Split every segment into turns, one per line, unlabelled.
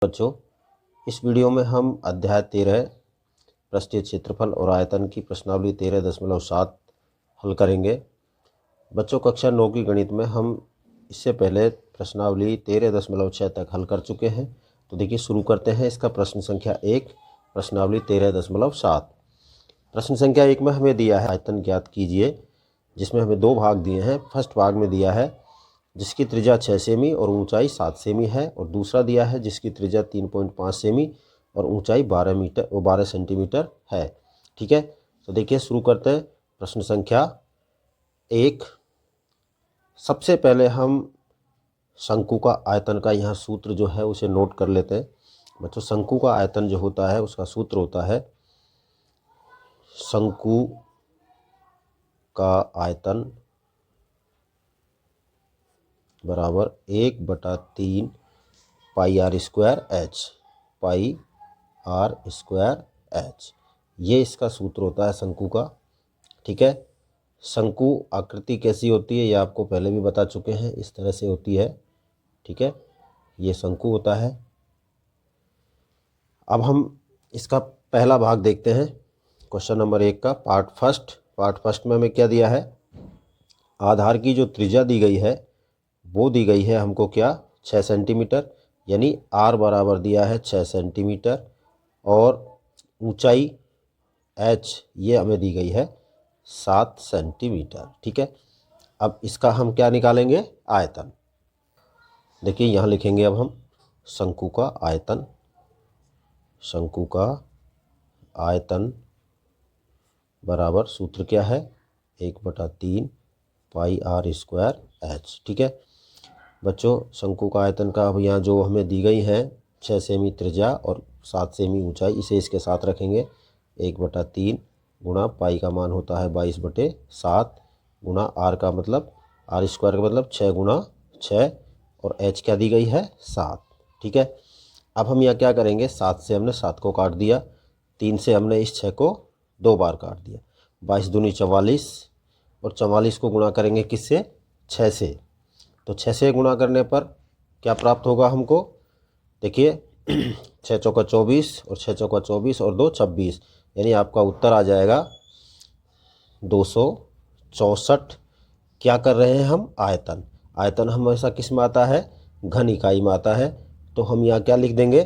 बच्चों, इस वीडियो में हम अध्याय 13 पृष्ठीय क्षेत्रफल और आयतन की प्रश्नावली 13.7 हल करेंगे। बच्चों, कक्षा 9 की गणित में हम इससे पहले प्रश्नावली 13.6 तक हल कर चुके हैं। तो देखिए, शुरू करते हैं। इसका प्रश्न संख्या 1, प्रश्नावली 13.7। प्रश्न संख्या 1 में हमें दिया है आयतन ज्ञात कीजिए, जिसमें हमें दो भाग दिए हैं। फर्स्ट भाग में दिया है जिसकी त्रिज्या 6 सेमी और ऊंचाई 7 सेमी है, और दूसरा दिया है जिसकी त्रिज्या 3.5 सेमी और ऊंचाई 12 सेंटीमीटर है। ठीक है, तो देखिए शुरू करते हैं। प्रश्न संख्या 1। सबसे पहले हम शंकु का आयतन का यहाँ सूत्र जो है उसे नोट कर लेते हैं। बच्चों, शंकु का आयतन जो होता है उसका सूत्र होता है शंकु का आयतन बराबर 1/3 pi R square H, pi R square H. ये इसका सूत्र होता है शंकु का। ठीक है, शंकु आकृति कैसी होती है ये आपको पहले भी बता चुके हैं, इस तरह से होती है। ठीक है, ये शंकु होता है। अब हम इसका पहला भाग देखते हैं, क्वेश्चन नंबर 1 का पार्ट फर्स्ट में हमें क्या दिया है। आधार की जो त्रिज्या दी गई है वो दी गई है हमको क्या, 6 सेंटीमीटर, यानी आर बराबर दिया है 6 सेंटीमीटर, और ऊंचाई एच ये हमें दी गई है 7 सेंटीमीटर। ठीक है, अब इसका हम क्या निकालेंगे, आयतन। देखिए यहाँ लिखेंगे अब हम शंकु का आयतन। शंकु का आयतन बराबर सूत्र क्या है, 1/3 पाई आर स्क्वायर एच। ठीक है बच्चों, शंकु का आयतन का अब यहाँ जो हमें दी गई है 6 सेमी त्रिज्या और 7 सेमी ऊंचाई, इसे इसके साथ रखेंगे। 1/3 गुणा पाई का मान होता है 22/7 गुणा आर का मतलब, आर स्क्वायर का मतलब 6 गुणा 6, और एच क्या दी गई है 7। ठीक है, अब हम यहाँ क्या करेंगे, 7 से हमने 7 को काट दिया, 3 से हमने इस 6 को 2 बार काट दिया। 22 दूनी 44, और 44 को गुणा करेंगे किससे, 6 से। तो 6 से गुणा करने पर क्या प्राप्त होगा हमको, देखिए 6 चौका 24 और 6 चौका 24 और 2 26, यानी आपका उत्तर आ जाएगा 264। क्या कर रहे हैं हम, आयतन। आयतन हमेशा किस में आता है, घन इकाई में आता है। तो हम यहाँ क्या लिख देंगे,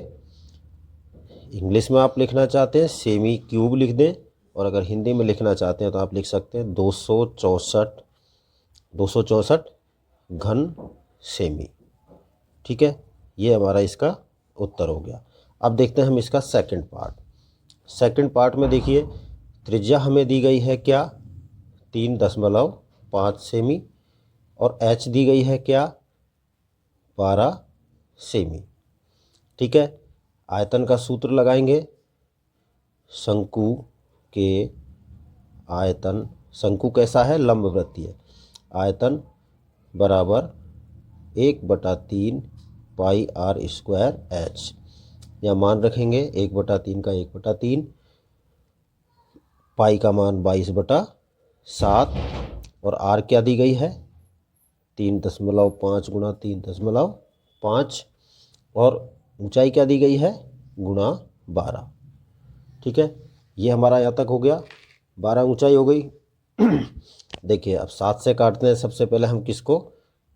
इंग्लिश में आप लिखना चाहते हैं सेमी क्यूब लिख दें, और अगर हिंदी में लिखना चाहते हैं तो आप लिख सकते हैं 264 घन सेमी। ठीक है, ये हमारा इसका उत्तर हो गया। अब देखते हैं हम इसका सेकंड पार्ट में देखिए, त्रिज्या हमें दी गई है क्या, 3.5 सेमी, और एच दी गई है क्या, 12 सेमी। ठीक है, आयतन का सूत्र लगाएंगे। शंकु के आयतन, शंकु कैसा है, लंबवृत्तीय। आयतन बराबर 1/3 पाई आर स्क्वायर एच। या मान रखेंगे 1/3 का 1/3, पाई का मान 22/7, और आर क्या दी गई है 3.5 गुणा 3.5, और ऊंचाई क्या दी गई है गुणा 12। ठीक है, ये हमारा यहाँ तक हो गया, 12 ऊंचाई हो गई। देखिए अब 7 से काटते हैं सबसे पहले हम किसको,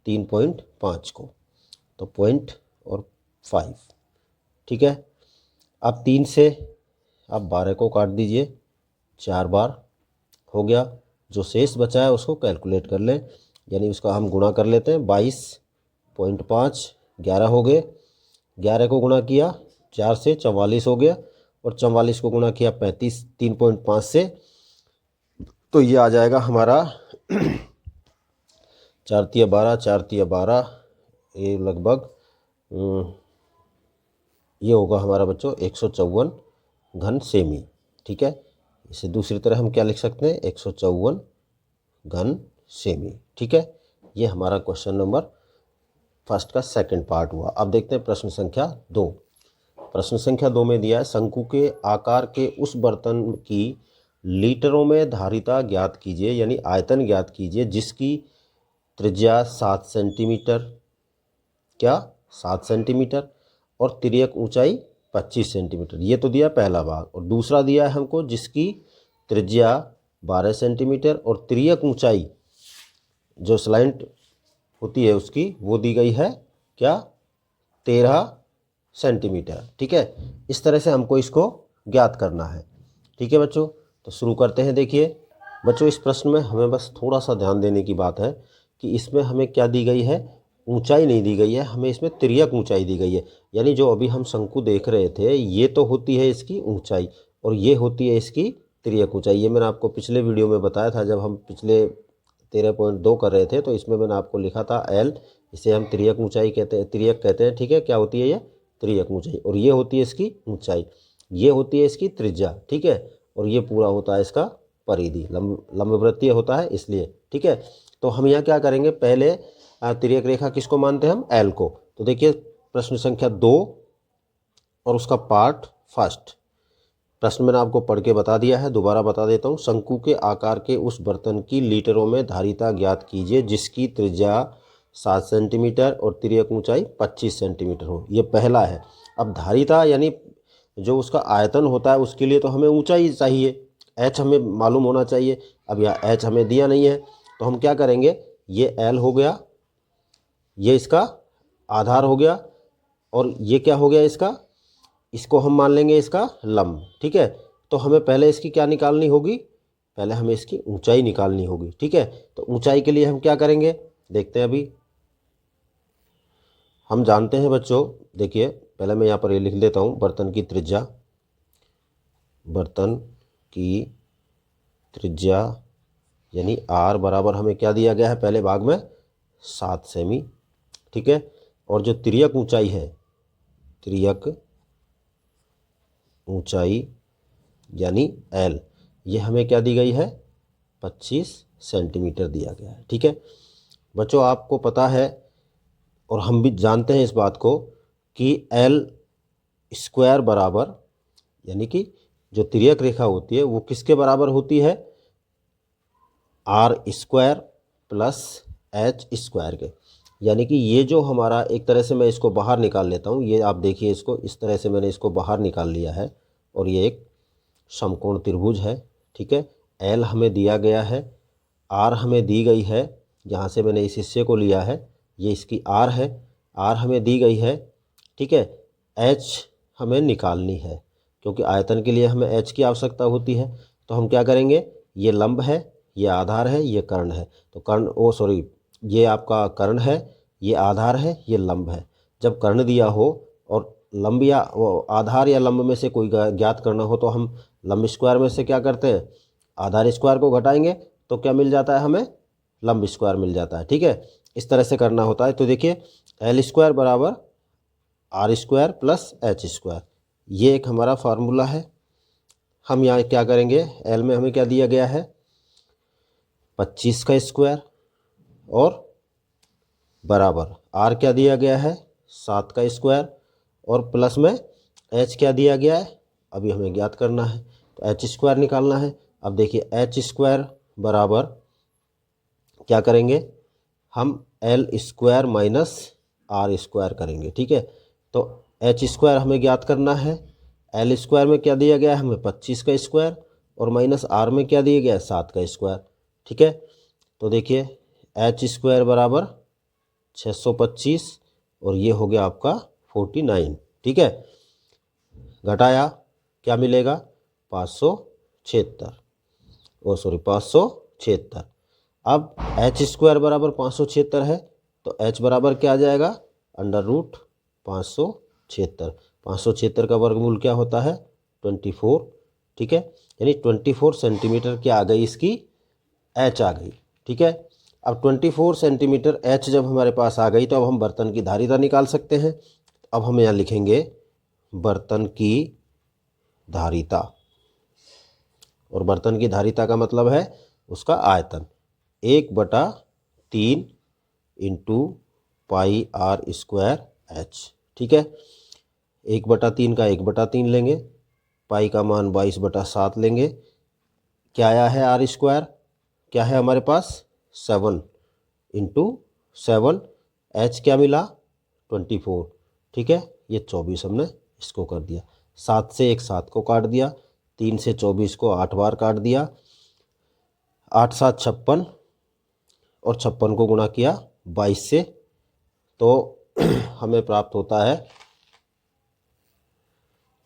3.5 को, तो 0.5। ठीक है, अब 3 से आप 12 को काट दीजिए, 4 बार हो गया। जो शेष बचा है उसको कैलकुलेट कर लें, यानी उसका हम गुणा कर लेते हैं। 22.5 11 हो गए, 11 को गुणा किया 4 से 44 हो गया, और 44 को गुणा किया 35 3.5 से, तो ये आ जाएगा हमारा 4 तिया 12, 4 तिया 12, ये लगभग ये होगा हमारा बच्चों 154 घन सेमी। ठीक है, इसे दूसरी तरह हम क्या लिख सकते हैं, 154 घन सेमी। ठीक है, ये हमारा क्वेश्चन नंबर फर्स्ट का सेकंड पार्ट हुआ। अब देखते हैं प्रश्न संख्या 2। प्रश्न संख्या 2 में दिया है शंकु के आकार के उस बर्तन की लीटरों में धारिता ज्ञात कीजिए, यानी आयतन ज्ञात कीजिए, जिसकी त्रिज्या 7 सेंटीमीटर, क्या 7 सेंटीमीटर, और तिर्यक ऊंचाई 25 सेंटीमीटर। ये तो दिया पहला भाग। और दूसरा दिया है हमको जिसकी त्रिज्या 12 सेंटीमीटर और तिर्यक ऊंचाई जो स्लैंट होती है उसकी वो दी गई है क्या, 13 सेंटीमीटर। ठीक है, इस तरह से हमको इसको ज्ञात करना है। ठीक है बच्चों, तो शुरू करते हैं। देखिए बच्चों, इस प्रश्न में हमें बस थोड़ा सा ध्यान देने की बात है कि इसमें हमें क्या दी गई है, ऊंचाई नहीं दी गई है, हमें इसमें तिर्यक ऊंचाई दी गई है। यानी जो अभी हम शंकु देख रहे थे ये तो होती है इसकी ऊंचाई और ये होती है इसकी तिर्यक ऊंचाई। ये मैंने आपको पिछले वीडियो में बताया था, जब हम पिछले 13.2 कर रहे थे तो इसमें मैंने आपको लिखा था एल, इसे हम तिर्यक ऊंचाई कहते हैं, तिर्यक कहते हैं। ठीक है, क्या होती है ये, तिर्यक ऊंचाई। और ये होती है इसकी ऊंचाई, ये होती है इसकी त्रिज्या। ठीक है, और ये पूरा होता है इसका परिधि, लंबवृत्तीय होता है इसलिए। ठीक है, तो हम यहाँ क्या करेंगे, पहले तिर्यक रेखा किसको मानते हैं हम, एल को। तो देखिए प्रश्न संख्या 2 और उसका पार्ट फर्स्ट। प्रश्न मैंने आपको पढ़ के बता दिया है, दोबारा बता देता हूँ। शंकु के आकार के उस बर्तन की लीटरों में धारिता ज्ञात कीजिए जिसकी त्रिज्या 7 सेंटीमीटर और तिर्यक ऊंचाई 25 सेंटीमीटर हो। ये पहला है। अब धारिता यानी जो उसका आयतन होता है उसके लिए तो हमें ऊंचाई चाहिए, एच हमें मालूम होना चाहिए। अब यहाँ एच हमें दिया नहीं है तो हम क्या करेंगे, ये एल हो गया, ये इसका आधार हो गया और ये क्या हो गया इसका, इसको हम मान लेंगे इसका लंब। ठीक है, तो हमें पहले इसकी क्या निकालनी होगी, पहले हमें इसकी ऊंचाई निकालनी होगी। ठीक है, तो ऊंचाई के लिए हम क्या करेंगे, देखते हैं। अभी हम जानते हैं बच्चों, देखिए पहले मैं यहाँ पर ये लिख लेता हूँ, बर्तन की त्रिज्या, बर्तन की त्रिज्या यानी आर बराबर हमें क्या दिया गया है पहले भाग में, 7 सेमी। ठीक है, और जो तिर्यक ऊंचाई है, तिर्यक ऊंचाई यानी एल, ये हमें क्या दी गई है, 25 सेंटीमीटर दिया गया है। ठीक है बच्चों, आपको पता है और हम भी जानते हैं इस बात को कि एल स्क्वायर बराबर, यानी कि जो तिर्यक रेखा होती है वो किसके बराबर होती है, R square plus H square के। यानी कि ये जो हमारा, एक तरह से मैं इसको बाहर निकाल लेता हूँ, ये आप देखिए इसको, इस तरह से मैंने इसको बाहर निकाल लिया है और ये एक समकोण त्रिभुज है। ठीक है, एल हमें दिया गया है, आर हमें दी गई है, जहाँ से मैंने इस हिस्से को लिया है ये इसकी आर है, आर हमें दी गई है। ठीक है, एच हमें निकालनी है क्योंकि आयतन के लिए हमें एच की आवश्यकता होती है। तो हम क्या करेंगे, ये लंब है, ये आधार है, ये कर्ण है। तो कर्ण ये आपका कर्ण है, ये आधार है, ये लंब है। जब कर्ण दिया हो और लंब या आधार या लंब में से कोई ज्ञात करना हो तो हम लंब स्क्वायर में से क्या करते हैं, आधार स्क्वायर को घटाएंगे तो क्या मिल जाता है हमें, लंब स्क्वायर मिल जाता है। ठीक है, इस तरह से करना होता है। तो देखिए एल स्क्वायर बराबर R square plus H square, ये एक हमारा फार्मूला है। हम यहाँ क्या करेंगे, एल में हमें क्या दिया गया है, 25 का स्क्वायर और बराबर आर क्या दिया गया है, 7 का स्क्वायर और प्लस में एच क्या दिया गया है, अभी हमें ज्ञात करना है तो एच स्क्वायर निकालना है। अब देखिए एच स्क्वायर बराबर क्या करेंगे, हम L square minus R square करेंगे। ठीक है, तो एच स्क्वायर हमें ज्ञात करना है, एल स्क्वायर में क्या दिया गया है हमें 25 का स्क्वायर और माइनस आर में क्या दिया गया है 7 का स्क्वायर। ठीक है, तो देखिए एच स्क्वायर बराबर 625 और ये हो गया आपका 49। ठीक है, घटाया क्या मिलेगा, 576, 576। अब एच स्क्वायर बराबर 576 है तो एच बराबर क्या आ जाएगा, अंडर रूट 576। 576 का वर्गमूल क्या होता है, 24। ठीक है, यानी 24 सेंटीमीटर क्या आ गई, इसकी एच आ गई। ठीक है, अब 24 सेंटीमीटर एच जब हमारे पास आ गई तो अब हम बर्तन की धारिता निकाल सकते हैं। अब हम यहाँ लिखेंगे बर्तन की धारिता, और बर्तन की धारिता का मतलब है उसका आयतन, 1/3 into pi R square H. ठीक है, 1/3 का 1/3 लेंगे, पाई का मान 22/7 लेंगे। क्या आया है आर स्क्वायर, क्या है हमारे पास 7 इंटू 7, एच क्या मिला 24। ठीक है, ये 24 हमने इसको कर दिया। 7 से एक 7 को काट दिया, 3 से 24 को 8 बार काट दिया, 8 7 56 और 56 को गुणा किया 22 से, तो हमें प्राप्त होता है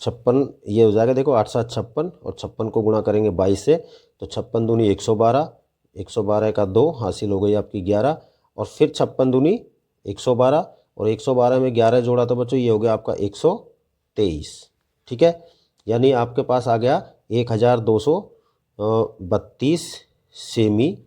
56, ये हो जाएगा देखो 8 7 56 और 56 को गुणा करेंगे 22 से, तो 56 दूनी 112, 112 का 2 हासिल हो गई आपकी 11, और फिर 56 दूनी 112 और 112 में 11 जोड़ा तो बच्चों ये हो गया आपका 123। ठीक है, यानी आपके पास आ गया 1232 सेमी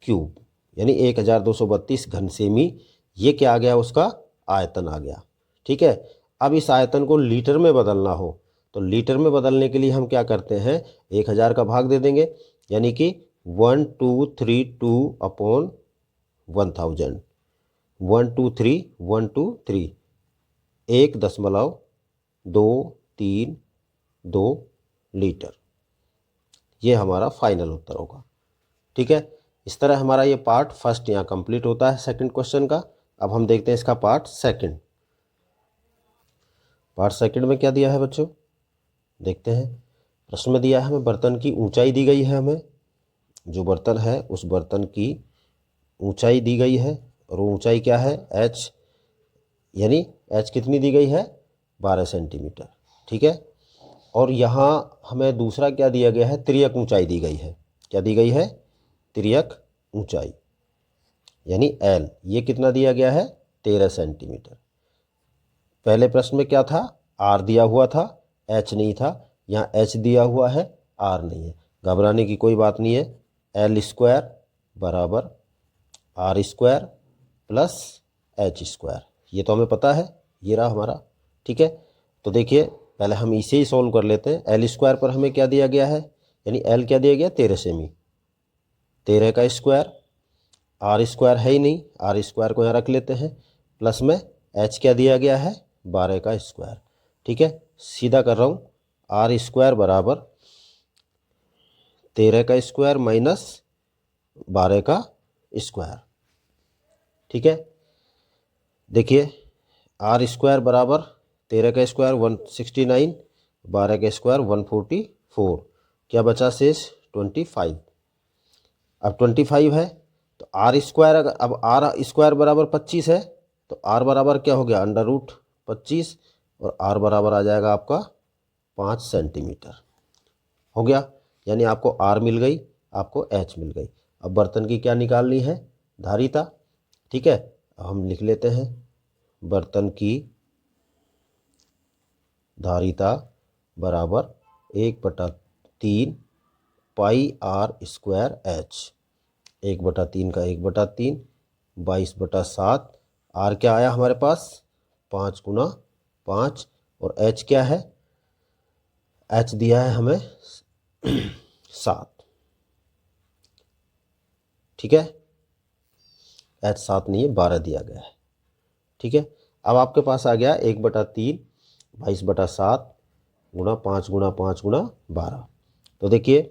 क्यूब, यानी 1232 घन सेमी। ये क्या आ गया, उसका आयतन आ गया। ठीक है, अब इस आयतन को लीटर में बदलना हो तो लीटर में बदलने के लिए हम क्या करते हैं, 1000 का भाग दे देंगे, यानी कि 1232/1000, 123 1.232 लीटर, ये हमारा फाइनल उत्तर होगा। ठीक है, इस तरह हमारा ये पार्ट फर्स्ट यहाँ कंप्लीट होता है सेकंड क्वेश्चन का। अब हम देखते हैं इसका पार्ट सेकंड। पार्ट सेकंड में क्या दिया है बच्चों, देखते हैं। प्रश्न में दिया है हमें बर्तन की ऊंचाई दी गई है, हमें जो बर्तन है उस बर्तन की ऊंचाई दी गई है, और वो ऊंचाई क्या है, h, यानी h कितनी दी गई है, 12 सेंटीमीटर। ठीक है, और यहाँ हमें दूसरा क्या दिया गया है, तिर्यक ऊंचाई दी गई है। क्या दी गई है, तिर्यक ऊंचाई, यानी L, ये कितना दिया गया है, 13 सेंटीमीटर। पहले प्रश्न में क्या था, R दिया हुआ था, H नहीं था। यहाँ H दिया हुआ है, R नहीं है। घबराने की कोई बात नहीं है। L² बराबर R² प्लस H², ये तो हमें पता है, ये रहा हमारा। ठीक है, तो देखिए पहले हम इसे ही सॉल्व कर लेते हैं। L² पर हमें क्या दिया गया है, यानी L क्या दिया गया, 13 सेमी, 13 का स्क्वायर, R² है ही नहीं, R² को यहाँ रख लेते हैं, प्लस में H क्या दिया गया है, 12 का स्क्वायर। ठीक है, सीधा कर रहा हूँ, R² बराबर 13 का स्क्वायर माइनस 12 का स्क्वायर। ठीक है, देखिए R² बराबर 13 का स्क्वायर 169, 12 का स्क्वायर 144, क्या बचा शेष, 25। अब 25 है तो R² अगर, अब R² बराबर 25 है तो R बराबर क्या हो गया, √25, और R बराबर आ जाएगा आपका 5 सेंटीमीटर हो गया। यानी आपको R मिल गई, आपको H मिल गई। अब बर्तन की क्या निकालनी है, धारिता। ठीक है, अब हम लिख लेते हैं, बर्तन की धारिता बराबर 1/3 πr² H, 1/3 का 1/3, 22/7, R क्या आया हमारे पास, 5 × 5, और H क्या है, H दिया है हमें 7। ठीक है, H 7 नहीं है, 12 दिया गया है। ठीक है, अब आपके पास आ गया 1/3 22/7 गुणा 5 × 5 × 12। तो देखिए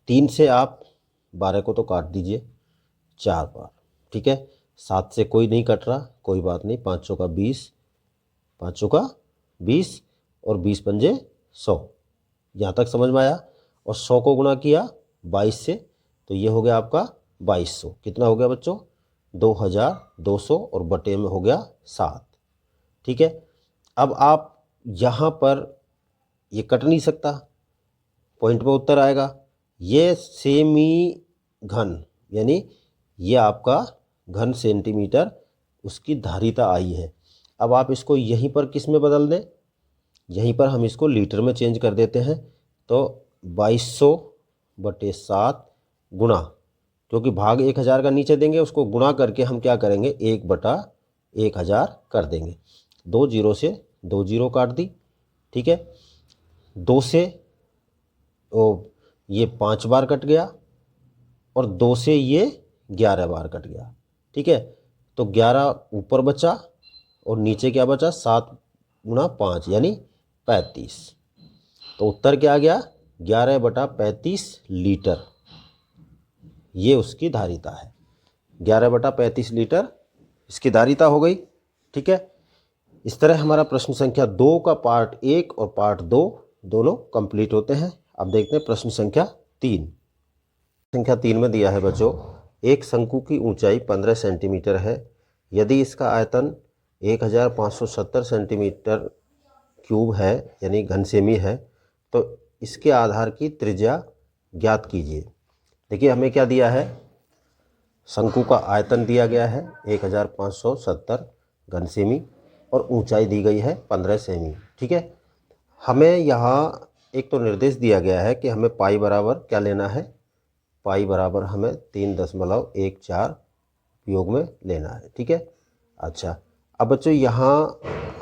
3 से आप 12 को तो काट दीजिए 4 बार। ठीक है, 7 से कोई नहीं कट रहा, कोई बात नहीं, 5 चौका 20, 5 चौका 20, और 20 पंजे 100, यहाँ तक समझ में आया। और 100 को गुणा किया 22 से, तो ये हो गया आपका 2200। कितना हो गया बच्चों, 2200, और बटे में हो गया 7। ठीक है, अब आप यहाँ पर ये कट नहीं सकता, पॉइंट पे उत्तर आएगा। ये सेमी घन, यानी ये आपका घन सेंटीमीटर उसकी धारिता आई है। अब आप इसको यहीं पर किस में बदल दें, यहीं पर हम इसको लीटर में चेंज कर देते हैं। तो 2200/7 गुणा, क्योंकि भाग 1000 का नीचे देंगे, उसको गुणा करके हम क्या करेंगे, 1/1000 कर देंगे। 2 जीरो से 2 जीरो काट दी। ठीक है, 2 से ये 5 बार कट गया, और 2 से ये 11 बार कट गया। ठीक है, तो 11 ऊपर बचा और नीचे क्या बचा, 7 × 5 यानी 35। तो उत्तर क्या आ गया, 11/35 लीटर, ये उसकी धारिता है। 11/35 लीटर इसकी धारिता हो गई। ठीक है, इस तरह हमारा प्रश्न संख्या 2 का पार्ट 1 और पार्ट 2 दोनों कंप्लीट होते हैं। अब देखते हैं प्रश्न संख्या 3। संख्या 3 में दिया है बच्चों, एक शंकु की ऊंचाई 15 सेंटीमीटर है। यदि इसका आयतन 1570 सेंटीमीटर क्यूब है यानी घन सेमी है, तो इसके आधार की त्रिज्या ज्ञात कीजिए। देखिए हमें क्या दिया है, शंकु का आयतन दिया गया है 1570 घन सेमी और ऊंचाई दी गई है 15 सेमी। ठीक है, हमें यहाँ एक तो निर्देश दिया गया है कि हमें पाई बराबर क्या लेना है, पाई बराबर हमें 3.14 उपयोग में लेना है। ठीक है, अच्छा अब बच्चों यहाँ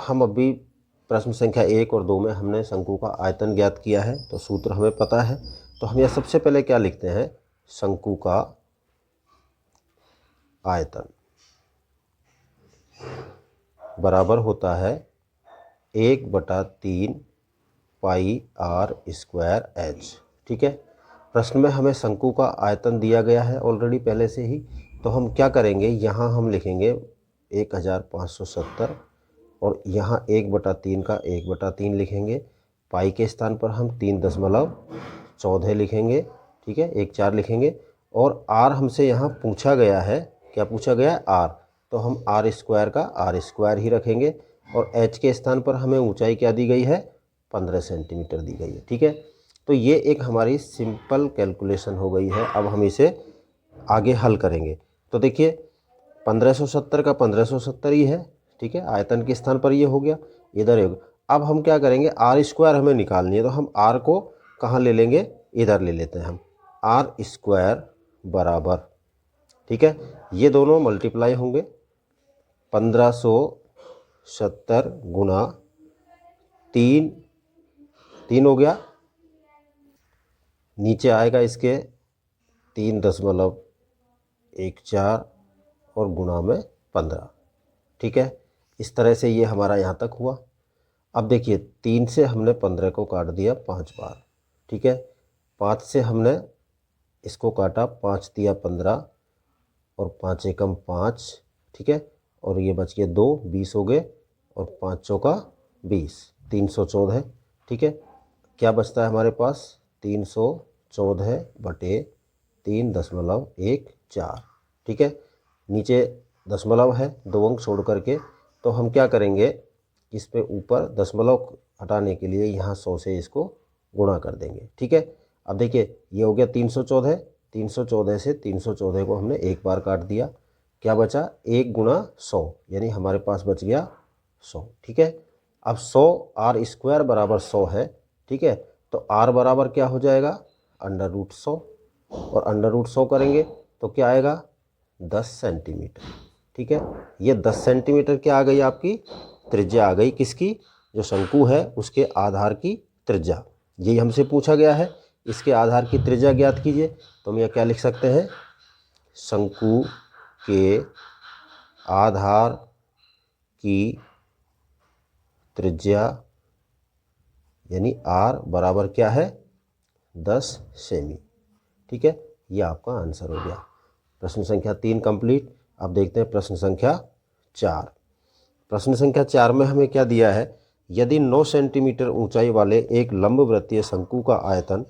हम अभी प्रश्न संख्या 1 और 2 में हमने शंकु का आयतन ज्ञात किया है, तो सूत्र हमें पता है। तो हम यहाँ सबसे पहले क्या लिखते हैं, शंकु का आयतन बराबर होता है 1/3 पाई आर स्क्वायर एच। ठीक है, प्रश्न में हमें शंकु का आयतन दिया गया है ऑलरेडी पहले से ही, तो हम क्या करेंगे, यहाँ हम लिखेंगे 1570 और यहाँ 1/3 का 1/3 लिखेंगे। पाई के स्थान पर हम 3.14 लिखेंगे। ठीक है, 1/4 लिखेंगे। और आर हमसे यहाँ पूछा गया है, क्या पूछा गया है, आर, तो हम आर स्क्वायर का आर स्क्वायर ही रखेंगे। और एच के स्थान पर हमें ऊंचाई क्या दी गई है, 15 सेंटीमीटर दी गई है। ठीक है, तो ये एक हमारी सिंपल कैलकुलेशन हो गई है। अब हम इसे आगे हल करेंगे। तो देखिए 1570 का 1570 ही है। ठीक है, आयतन के स्थान पर ये हो गया, इधर हो गया। अब हम क्या करेंगे, आर स्क्वायर हमें निकालनी है, तो हम आर को कहाँ ले लेंगे, इधर ले लेते हैं हम, आर स्क्वायर बराबर, ठीक है, ये दोनों मल्टीप्लाई होंगे, 1570 गुना 3 हो गया, नीचे आएगा इसके 3.14 और गुणा में 15। ठीक है, इस तरह से ये हमारा यहाँ तक हुआ। अब देखिए 3 से हमने 15 को काट दिया 5 बार। ठीक है, 5 से हमने इसको काटा, 5 दिया 15 और 5 एकम 5। ठीक है, और ये बच गए 2, 20 हो गए, और 5 चौका 20, 314। ठीक है, क्या बचता है हमारे पास, 314/3.14। ठीक है, नीचे दशमलव है, 2 अंक छोड़ करके, तो हम क्या करेंगे, इस पे ऊपर दशमलव हटाने के लिए यहाँ 100 से इसको गुणा कर देंगे। ठीक है, अब देखिए ये हो गया 314, 314 से 314 को हमने एक बार काट दिया, क्या बचा, 1 गुणा 100, यानी हमारे पास बच गया 100। ठीक है, अब 100 आर स्क्वायर बराबर 100 है। ठीक है, तो आर बराबर क्या हो जाएगा, √100, और √100 करेंगे तो क्या आएगा, 10 सेंटीमीटर। ठीक है, ये 10 सेंटीमीटर क्या आ गई, आपकी त्रिज्या आ गई, किसकी, जो शंकु है उसके आधार की त्रिज्या। यही हमसे पूछा गया है, इसके आधार की त्रिज्या ज्ञात कीजिए। तो हम यह क्या लिख सकते हैं, शंकु के आधार की त्रिज्या यानी आर बराबर क्या है, 10 सेमी। ठीक है, ये आपका आंसर हो गया। प्रश्न संख्या 3 कंप्लीट। अब देखते हैं प्रश्न संख्या 4। प्रश्न संख्या 4 में हमें क्या दिया है, यदि 9 सेंटीमीटर ऊंचाई वाले एक लंबवृत्तीय शंकु का आयतन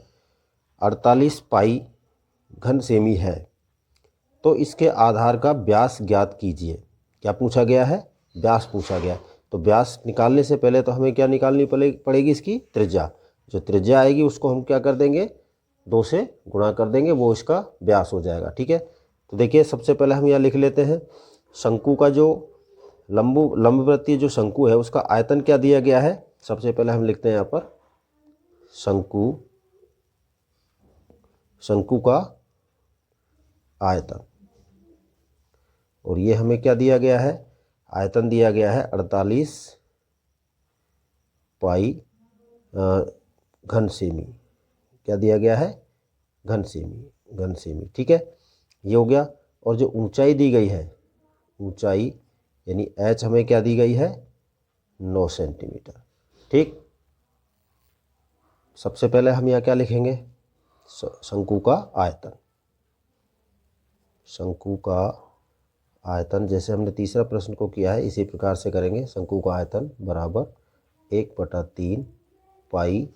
48 पाई घन सेमी है, तो इसके आधार का व्यास ज्ञात कीजिए। क्या पूछा गया है, व्यास पूछा गया। तो व्यास निकालने से पहले तो हमें क्या निकालनी पड़ेगी, इसकी त्रिज्या। जो त्रिज्या आएगी उसको हम क्या कर देंगे, 2 से गुणा कर देंगे, वो इसका व्यास हो जाएगा। ठीक है, तो देखिए सबसे पहले हम यहाँ लिख लेते हैं, शंकु का जो लंबवृत्तीय जो शंकु है उसका आयतन क्या दिया गया है। सबसे पहले हम लिखते हैं यहाँ पर शंकु का आयतन, और ये हमें क्या दिया गया है, आयतन दिया गया है 48 पाई घन सेमी। क्या दिया गया है, घन सेमी। ठीक है, ये हो गया। और जो ऊंचाई दी गई है, ऊंचाई यानी एच हमें क्या दी गई है, 9 सेंटीमीटर। ठीक, सबसे पहले हम यहाँ क्या लिखेंगे, शंकु का आयतन, शंकु का आयतन जैसे हमने तीसरा प्रश्न को किया है इसी प्रकार से करेंगे। शंकु का आयतन बराबर 1/3 पाई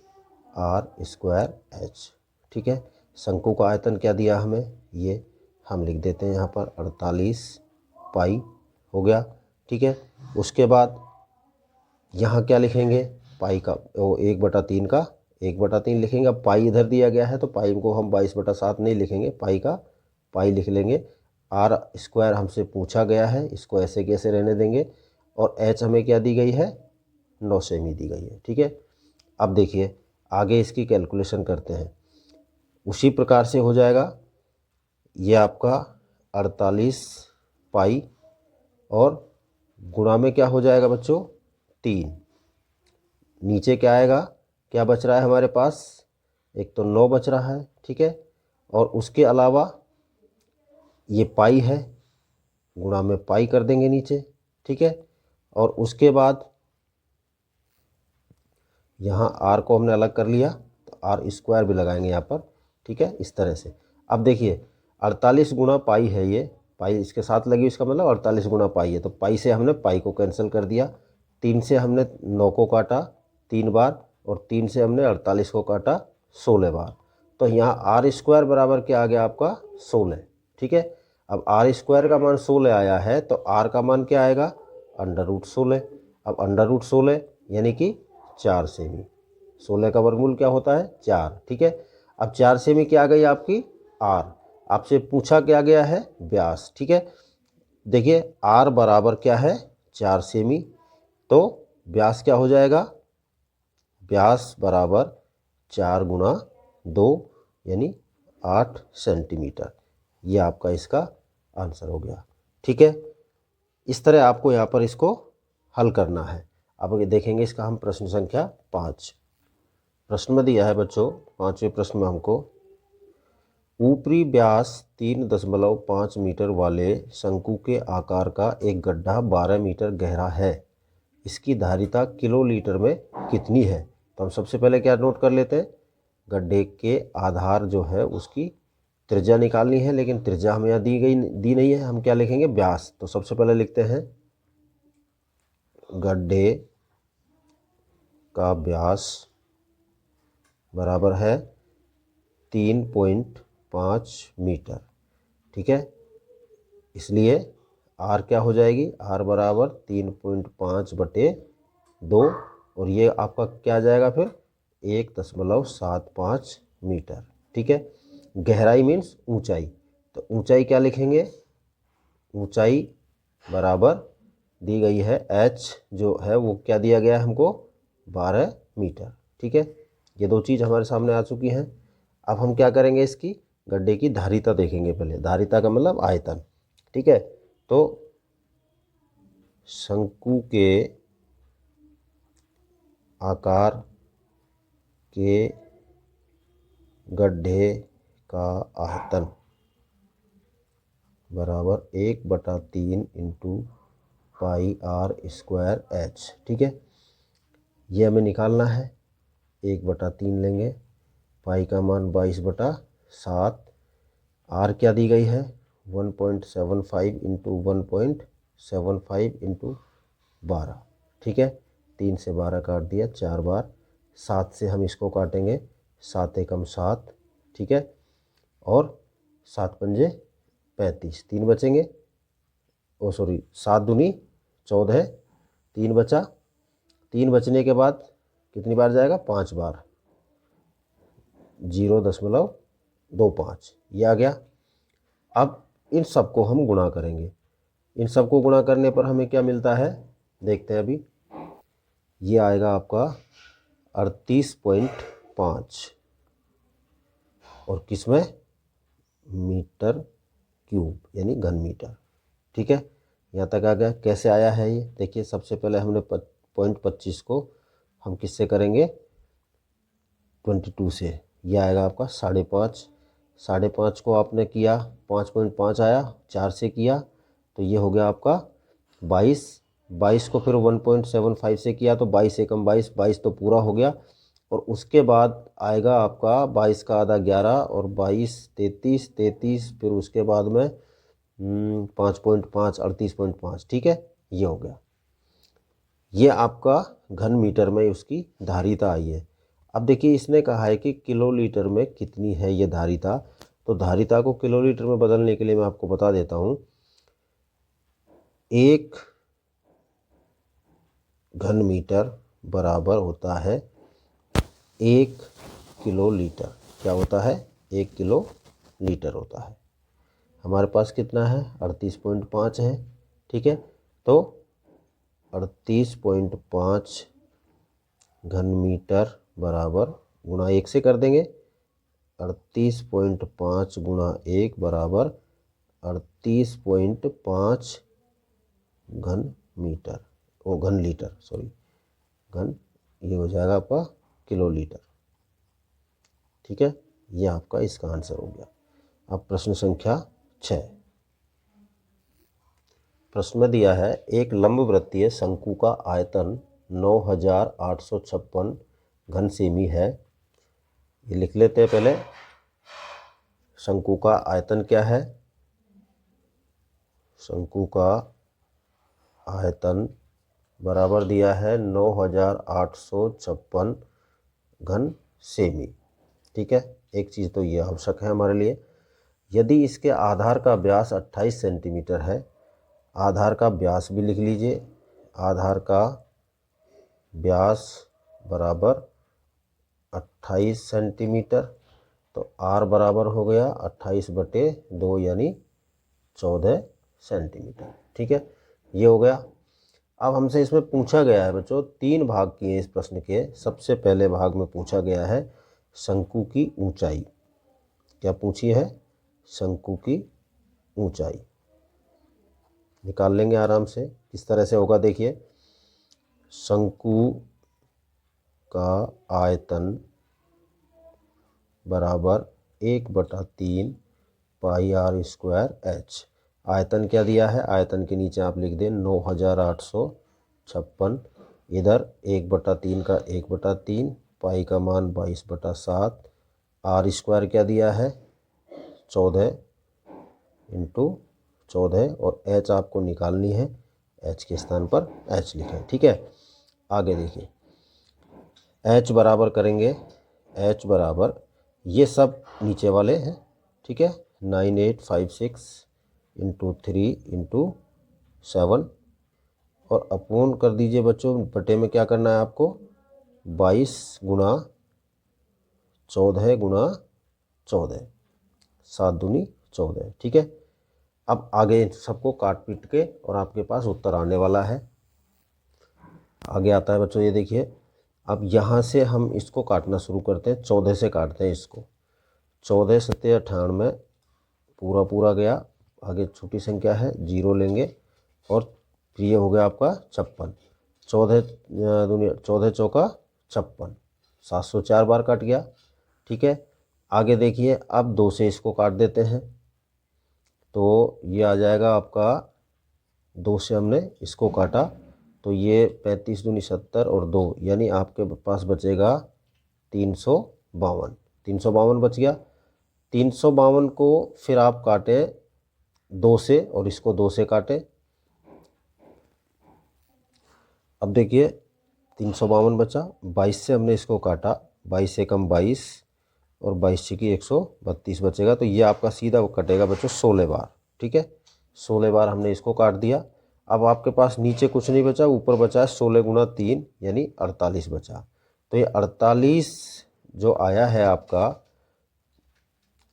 आर स्क्वायर एच। ठीक है, शंकु का आयतन क्या दिया हमें, ये हम लिख देते हैं यहाँ पर 48 पाई हो गया। ठीक है, उसके बाद यहाँ क्या लिखेंगे, पाई का वो 1/3 का 1/3 लिखेंगे। अब पाई इधर दिया गया है तो पाई को हम 22/7 नहीं लिखेंगे, पाई का पाई लिख लेंगे। आर स्क्वायर हमसे पूछा गया है, इसको ऐसे कैसे रहने देंगे। और एच हमें क्या दी गई है, 9 सेमी दी गई है। ठीक है, अब देखिए आगे इसकी कैलकुलेशन करते हैं। उसी प्रकार से हो जाएगा, ये आपका 48 पाई और गुणा में क्या हो जाएगा बच्चों 3, नीचे क्या आएगा, क्या बच रहा है हमारे पास, एक तो 9 बच रहा है। ठीक है, और उसके अलावा ये पाई है, गुणा में पाई कर देंगे नीचे। ठीक है, और उसके बाद यहाँ आर को हमने अलग कर लिया तो आर स्क्वायर भी लगाएंगे यहाँ पर। ठीक है, इस तरह से। अब देखिए 48 गुणा पाई है, ये पाई इसके साथ लगी, इसका मतलब 48 गुणा पाई है। तो पाई से हमने पाई को कैंसिल कर दिया, 3 से हमने 9 को काटा 3 बार और 3 से हमने 48 को काटा 16 बार। तो यहाँ आर स्क्वायर बराबर क्या आ गया आपका 16। ठीक है, अब आर स्क्वायर का मान 16 आया है तो आर का मान क्या आएगा √16। अब √16 यानी कि 4 सेमी। 16 का वर्गमूल क्या होता है 4। ठीक है, अब 4 सेमी क्या आ गई आपकी आर, आपसे पूछा क्या गया है व्यास। ठीक है, देखिए आर बराबर क्या है 4 सेमी, तो व्यास क्या हो जाएगा, व्यास बराबर 4 गुणा 2 यानी 8 सेंटीमीटर। ये आपका इसका आंसर हो गया। ठीक है, इस तरह आपको यहाँ पर इसको हल करना है। अब देखेंगे इसका हम प्रश्न संख्या 5। प्रश्न में दिया है बच्चों 5वें प्रश्न में हमको, ऊपरी व्यास 3.5 मीटर वाले शंकु के आकार का एक गड्ढा 12 मीटर गहरा है, इसकी धारिता किलोलीटर में कितनी है। तो हम सबसे पहले क्या नोट कर लेते हैं, गड्ढे के आधार जो है उसकी त्रिज्या निकालनी है, लेकिन त्रिज्या हमें यहाँ दी नहीं है, हम क्या लिखेंगे व्यास। तो सबसे पहले लिखते हैं गड्ढे का व्यास बराबर है 3.5 मीटर। ठीक है, इसलिए आर क्या हो जाएगी, आर बराबर 3.5/2 और ये आपका क्या आ जाएगा फिर 1.75 मीटर। ठीक है, गहराई मीन्स ऊंचाई, तो ऊंचाई क्या लिखेंगे, ऊंचाई बराबर दी गई है एच जो है वो क्या दिया गया है हमको 12 मीटर। ठीक है, ये दो चीज़ हमारे सामने आ चुकी हैं। अब हम क्या करेंगे, इसकी गड्ढे की धारिता देखेंगे पहले। धारिता का मतलब आयतन। ठीक है, तो शंकु के आकार के गड्ढे का आयतन बराबर 1/3 into pi R square H. ठीक है, ये हमें निकालना है। 1/3 लेंगे, पाई का मान 22/7, आर क्या दी गई है 1.75 इंटू 1.75 इंटू 12। ठीक है, 3 से 12 काट दिया 4 बार, 7 से हम इसको काटेंगे 7 एकम 7। ठीक है, और 7 पंजे 35, 3 बचेंगे, 7 दूनी 14, 3 बचा। 3 बचने के बाद कितनी बार जाएगा 5 बार, 0.25 ये आ गया। अब इन सबको हम गुणा करेंगे, इन सबको गुणा करने पर हमें क्या मिलता है देखते हैं अभी। ये आएगा आपका 38.5 और किसमें मीटर क्यूब यानी घन मीटर। ठीक है, यहाँ तक आ गया। कैसे आया है ये देखिए, सबसे पहले हमने 0.25 को हम किससे करेंगे 22 से, ये आएगा आपका 5.5। 5.5 को आपने किया 5.5 आया, 4 से किया तो ये हो गया आपका 22। 22 को फिर 1.75 से किया तो 22 एकम 22, 22 तो पूरा हो गया। और उसके बाद आएगा आपका 22 का आधा 11 और 22 33, 33 फिर उसके बाद में 5.5 38.5, ठीक है, ये हो गया। ये आपका घन मीटर में उसकी धारिता आई है। अब देखिए इसने कहा है कि किलोलीटर में कितनी है ये धारिता, तो धारिता को किलोलीटर में बदलने के लिए मैं आपको बता देता हूँ। 1 घन मीटर बराबर होता है 1 किलोलीटर। क्या होता है? 1 किलोलीटर होता है। हमारे पास कितना है? 38.5 है, ठीक है। तो 38.5 घन मीटर बराबर गुणा 1 से कर देंगे। 38.5 गुणा 1 बराबर 38.5 घन मीटर, ओ घन लीटर, सॉरी घन, ये हो जाएगा आपका किलोलीटर, ठीक है। ये आपका इसका आंसर हो गया। अब प्रश्न संख्या 6। प्रश्न में दिया है एक लंबवृत्तीय शंकु का आयतन 9856 घन सेमी है। ये लिख लेते हैं पहले। शंकु का आयतन क्या है? शंकु का आयतन बराबर दिया है 9856 घन सेमी, ठीक है। एक चीज़ तो ये आवश्यक है हमारे लिए, यदि इसके आधार का व्यास 28 सेंटीमीटर है, आधार का व्यास भी लिख लीजिए, आधार का व्यास बराबर 28 सेंटीमीटर, तो आर बराबर हो गया 28/2 यानी 14 सेंटीमीटर, ठीक है। ये हो गया। अब हमसे इसमें पूछा गया है बच्चों, 3 भाग किए इस प्रश्न के। सबसे पहले भाग में पूछा गया है शंकु की ऊंचाई। क्या पूछी है? शंकु की ऊंचाई। निकाल लेंगे आराम से। किस तरह से होगा देखिए। शंकु का आयतन बराबर 1/3 पाई आर स्क्वायर एच। आयतन क्या दिया है? आयतन के नीचे आप लिख दें 9856, इधर 1/3 का 1/3, पाई का मान 22/7, आर स्क्वायर क्या दिया है? 14 × 14, और एच आपको निकालनी है, एच के स्थान पर एच लिखें, ठीक है। आगे देखिए, एच बराबर करेंगे, एच बराबर ये सब नीचे वाले हैं, ठीक है। 9856 × 3 × 7, और अपोन कर दीजिए बच्चों, बटे में क्या करना है आपको? 22 गुणा 14 गुणा 14, 7 दूनी 14, ठीक है। अब आगे सबको काट पीट के और आपके पास उत्तर आने वाला है। आगे आता है बच्चों, ये देखिए। अब यहाँ से हम इसको काटना शुरू करते हैं, 14 से काटते हैं इसको। 14 × 7 = 98, पूरा गया। आगे छोटी संख्या है, 0 लेंगे, और ये हो गया आपका 56। 14 दूनी 14 चौका 56, 704 बार कट गया, ठीक है। आगे देखिए, अब 2 से इसको काट देते हैं, तो ये आ जाएगा आपका, 2 से हमने इसको काटा तो ये 35 दूनी 70 और 2, यानी आपके पास बचेगा 352। 352 बच गया। 352 को फिर आप काटे 2 से, और इसको 2 से काटे। अब देखिए 352 बचा, 22 से हमने इसको काटा, 22 से कम 22, और 22 की 132 बचेगा। तो ये आपका सीधा कटेगा बच्चों 16 बार, ठीक है। 16 बार हमने इसको काट दिया। अब आपके पास नीचे कुछ नहीं बचा, ऊपर बचा है 16 × 3 यानी 48 बचा। तो ये 48 जो आया है आपका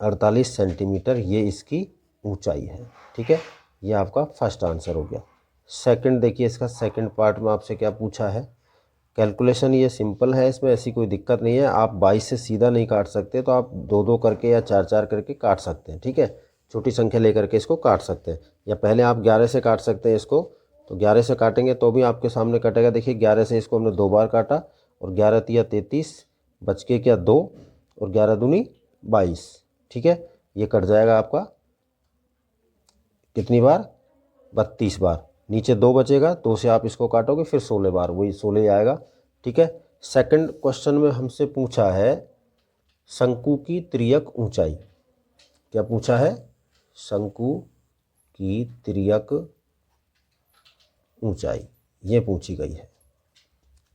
48 सेंटीमीटर, ये इसकी ऊंचाई है, ठीक है। ये आपका फर्स्ट आंसर हो गया। सेकंड देखिए, इसका सेकंड पार्ट में आपसे क्या पूछा है। कैलकुलेशन ये सिंपल है, इसमें ऐसी कोई दिक्कत नहीं है। आप 22 से सीधा नहीं काट सकते, तो आप 2-2 करके या 4-4 करके काट सकते हैं, ठीक है। छोटी संख्या लेकर के इसको काट सकते हैं, या पहले आप 11 से काट सकते हैं इसको। तो 11 से काटेंगे तो भी आपके सामने कटेगा। देखिए 11 से इसको हमने 2 बार काटा, और 11 × 3 = 33, बच के क्या 2, और 11 दूनी 22, ठीक है। ये कट जाएगा आपका कितनी बार? 32 बार। नीचे 2 बचेगा, 2 से आप इसको काटोगे, फिर 16 बार, वही 16 आएगा, ठीक है। सेकंड क्वेश्चन में हमसे पूछा है शंकु की तिर्यक ऊंचाई। क्या पूछा है? शंकु की तिर्यक ऊंचाई ये पूछी गई है।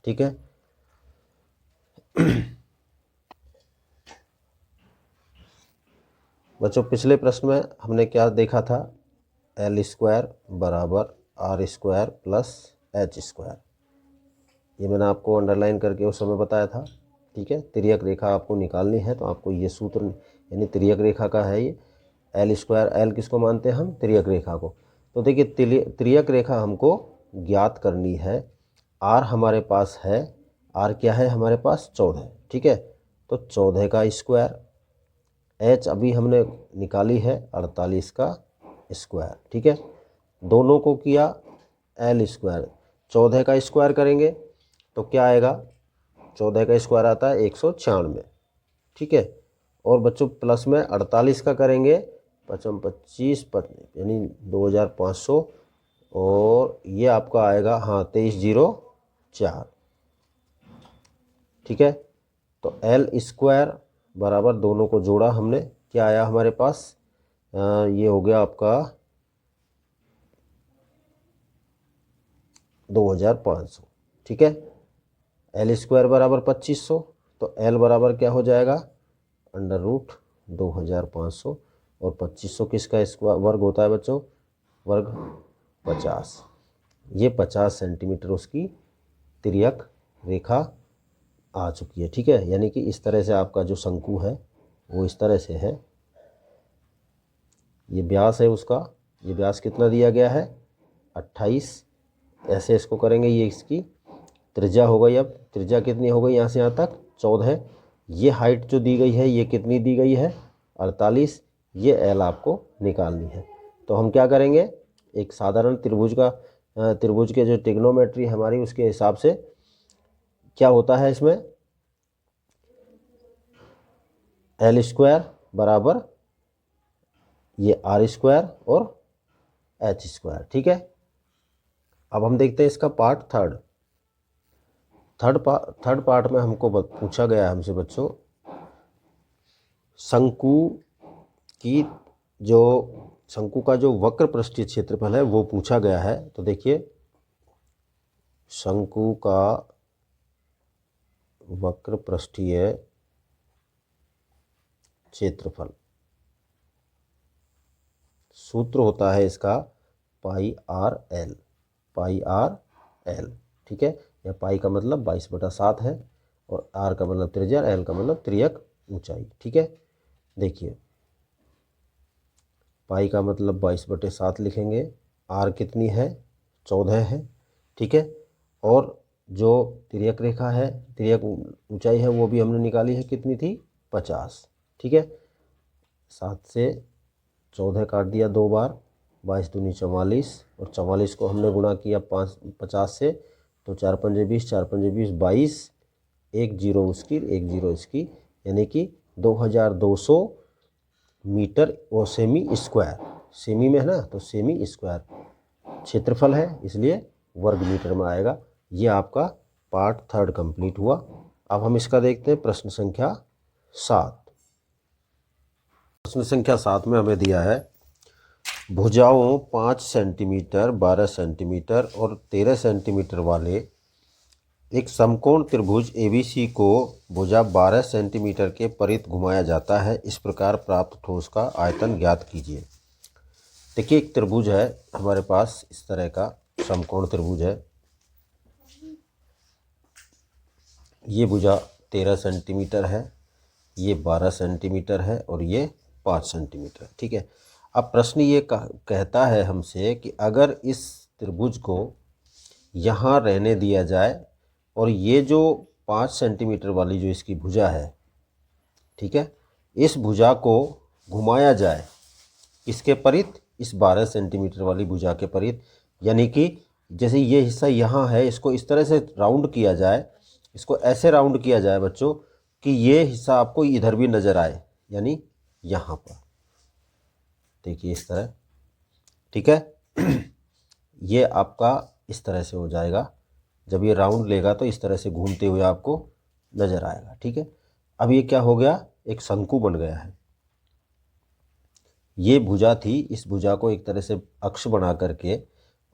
ठीक है, बच्चों पिछले प्रश्न में हमने क्या देखा था, एल स्क्वायर बराबर R square plus H square, ये मैंने आपको अंडरलाइन करके उस समय बताया था। ठीक है, तिर्यक रेखा आपको निकालनी है तो आपको ये सूत्र यानी तिर्यक रेखा का है ये एल स्क्वायर, एल किसको मानते हैं हम, तिर्यक रेखा को। तो देखिए तिर्यक रेखा हमको ज्ञात करनी है, आर हमारे पास है, आर क्या है हमारे पास 14। ठीक है, तो 14 का स्क्वायर, एच अभी हमने निकाली है 48 का स्क्वायर। ठीक है, दोनों को किया एल स्क्वायर, 14 का स्क्वायर करेंगे तो क्या आएगा, 14 का स्क्वायर आता है 196। ठीक है, और बच्चों प्लस में 48 का करेंगे 25 यानी 2500, और ये आपका आएगा हाँ 2304। ठीक है, तो एल स्क्वायर बराबर दोनों को जोड़ा हमने, क्या आया हमारे पास, ये हो गया आपका 2500। ठीक है, एल स्क्वायर बराबर 2500, तो एल बराबर क्या हो जाएगा, अंडर रूट 2500, और 2500 किसका स्क्वायर वर्ग होता है बच्चों, वर्ग 50। ये 50 सेंटीमीटर उसकी तिर्यक रेखा आ चुकी है। ठीक है, यानी कि इस तरह से आपका जो शंकु है वो इस तरह से है, ये व्यास है उसका, ये व्यास कितना दिया गया है 28, ऐसे इसको करेंगे, ये इसकी त्रिज्या हो गई। अब त्रिज्या कितनी हो गई यहाँ से यहाँ तक 14, ये हाइट जो दी गई है ये कितनी दी गई है 48, ये एल आपको निकालनी है। तो हम क्या करेंगे, एक साधारण त्रिभुज के जो ट्रिग्नोमेट्री हमारी उसके हिसाब से क्या होता है इसमें, एल स्क्वायर बराबर ये आर स्क्वायर और एच स्क्वायर। ठीक है, अब हम देखते हैं इसका पार्ट थर्ड पार्ट में हमको पूछा गया है हमसे बच्चों, शंकु का जो वक्र पृष्ठीय क्षेत्रफल है वो पूछा गया है। तो देखिए शंकु का वक्र पृष्ठीय क्षेत्रफल, सूत्र होता है इसका पाई आर एल, पाई आर एल। ठीक है, या पाई का मतलब 22/7 है, और आर का मतलब त्रिज्या, एल का मतलब तिर्यक ऊंचाई। ठीक है, देखिए पाई का मतलब 22/7 लिखेंगे, आर कितनी है 14 है। ठीक है, और जो तिर्यक रेखा है, तिर्यक ऊंचाई है वो भी हमने निकाली है, कितनी थी 50। ठीक है, 7 से 14 काट दिया 2 बार, 22 दूनी 44, और 44 को हमने गुणा किया 50 से, तो 4 पंजे 20, 4 पंजे 20, 22, 1 जीरो उसकी, 1 जीरो इसकी, यानी कि 2200 मीटर और सेमी स्क्वायर, सेमी में है ना तो सेमी स्क्वायर क्षेत्रफल है, इसलिए वर्ग मीटर में आएगा। ये आपका पार्ट थर्ड कंप्लीट हुआ। अब हम इसका देखते हैं प्रश्न संख्या 7। प्रश्न संख्या 7 में हमें दिया है भुजाओं 5 सेंटीमीटर, 12 सेंटीमीटर और 13 सेंटीमीटर वाले एक समकोण त्रिभुज ABC को भुजा 12 सेंटीमीटर के परित घुमाया जाता है, इस प्रकार प्राप्त ठोस का आयतन ज्ञात कीजिए। देखिए एक त्रिभुज है हमारे पास, इस तरह का समकोण त्रिभुज है, ये भुजा 13 सेंटीमीटर है, ये 12 सेंटीमीटर है और ये 5 सेंटीमीटर। ठीक है, अब प्रश्न ये कहता है हमसे कि अगर इस त्रिभुज को यहाँ रहने दिया जाए और ये जो 5 सेंटीमीटर वाली जो इसकी भुजा है, ठीक है, इस भुजा को घुमाया जाए किसके परित, इस 12 सेंटीमीटर वाली भुजा के परित, यानी कि जैसे ये हिस्सा यहाँ है इसको इस तरह से राउंड किया जाए, इसको ऐसे राउंड किया जाए बच्चों कि ये हिस्सा आपको इधर भी नज़र आए, यानी यहाँ पर देखिए इस तरह। ठीक है, ये आपका इस तरह से हो जाएगा, जब ये राउंड लेगा तो इस तरह से घूमते हुए आपको नज़र आएगा। ठीक है, अब ये क्या हो गया, एक शंकु बन गया है। ये भुजा थी, इस भुजा को एक तरह से अक्ष बना करके